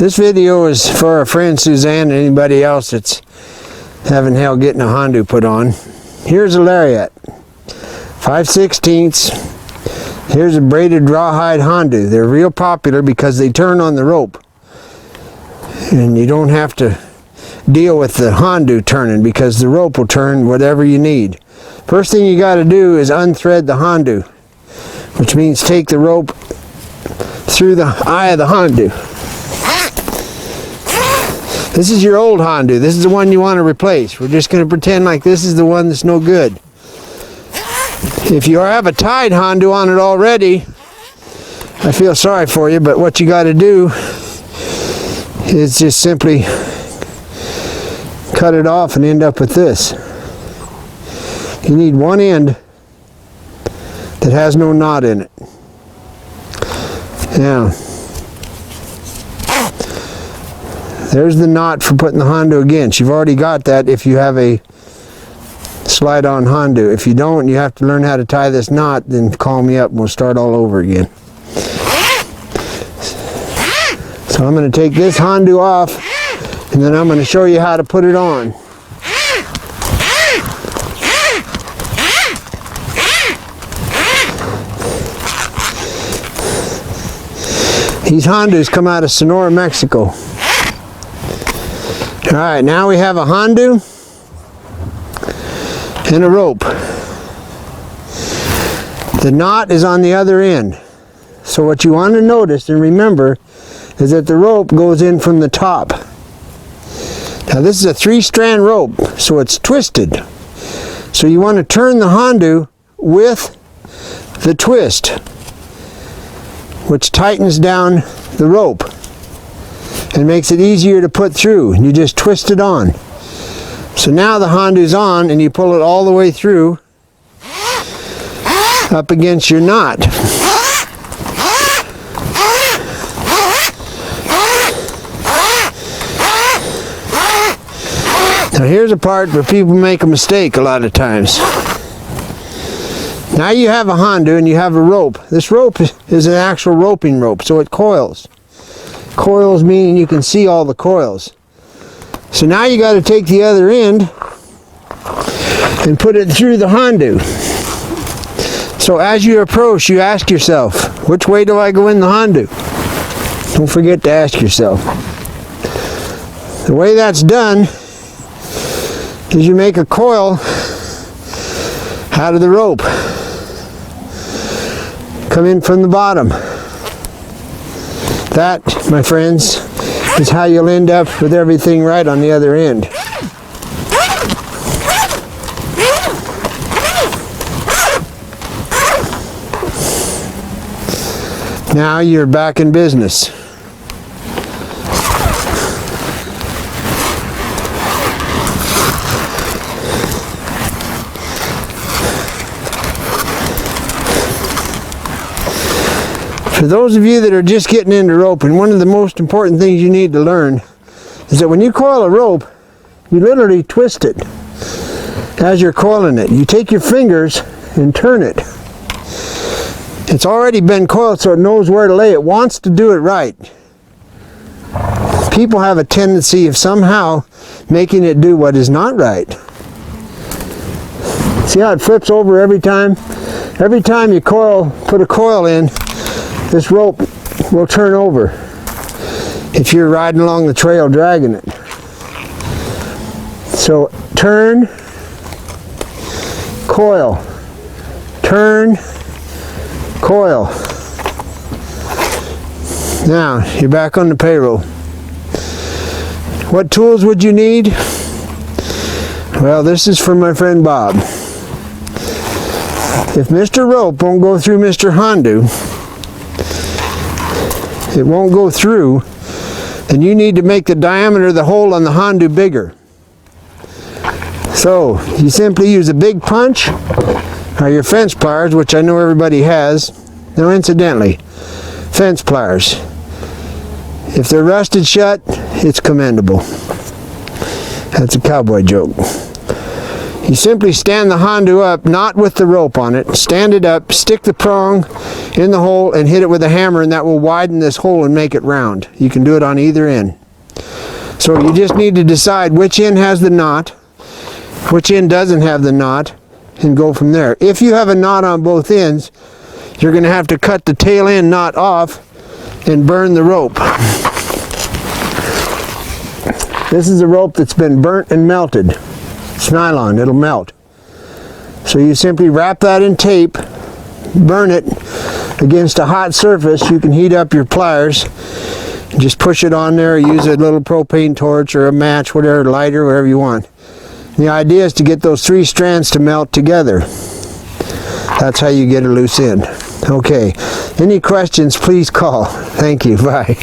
This video is for our friend Suzanne and anybody else that's having hell getting a hondo put on. Here's a lariat, 5/16. Here's a braided rawhide hondo. They're real popular because they turn on the rope. And you don't have to deal with the hondo turning because the rope will turn whatever you need. First thing you got to do is unthread the hondo, which means take the rope through the eye of the hondo. This is your old hondo. This is the one you want to replace. We're just going to pretend like this is the one that's no good. If you have a tied hondo on it already, I feel sorry for you, but what you got to do is just simply cut it off and end up with this. You need one end that has no knot in it. Now, there's the knot for putting the hondo against. You've already got that if you have a slide-on hondo. If you don't, you have to learn how to tie this knot, then call me up and we'll start all over again. So I'm going to take this hondo off and then I'm going to show you how to put it on. These hondos come out of Sonora, Mexico. Alright, now we have a hondo and a rope. The knot is on the other end. So what you want to notice and remember is that the rope goes in from the top. Now this is a 3-strand rope, so it's twisted. So you want to turn the hondo with the twist, which tightens down the rope and makes it easier to put through. You just twist it on. So now the hondo's on and you pull it all the way through up against your knot. Now here's a part where people make a mistake a lot of times. Now you have a hondo and you have a rope. This rope is an actual roping rope, so it coils. Coils meaning you can see all the coils. So now you got to take the other end and put it through the hondo. So as you approach, you ask yourself, which way do I go in the hondo? Don't forget to ask yourself. The way that's done is you make a coil out of the rope. Come in from the bottom. That, my friends, is how you'll end up with everything right on the other end. Now you're back in business. For those of you that are just getting into roping, one of the most important things you need to learn is that when you coil a rope, you literally twist it as you're coiling it. You take your fingers and turn it. It's already been coiled so it knows where to lay. It wants to do it right. People have a tendency of somehow making it do what is not right. See how it flips over every time? Every time you put a coil in, this rope will turn over if you're riding along the trail dragging it. So turn, coil, turn, coil. Now you're back on the payroll. What tools would you need? Well, this is from my friend Bob. If Mr. Rope won't go through Mr. Hondo, it won't go through, then you need to make the diameter of the hole on the hondo bigger. So you simply use a big punch or your fence pliers, which I know everybody has. Now incidentally, fence pliers, if they're rusted shut, it's commendable. That's a cowboy joke. You simply stand the hondo up, not with the rope on it. Stand it up, stick the prong in the hole and hit it with a hammer, and that will widen this hole and make it round. You can do it on either end. So you just need to decide which end has the knot, which end doesn't have the knot, and go from there. If you have a knot on both ends, you're going to have to cut the tail end knot off and burn the rope. This is a rope that's been burnt and melted. It's nylon, it'll melt. So you simply wrap that in tape, burn it against a hot surface. You can heat up your pliers, just push it on there, use a little propane torch or a match, whatever, lighter, whatever you want. The idea is to get those 3 strands to melt together. That's how you get a loose end. Okay, any questions, please call. Thank you, bye.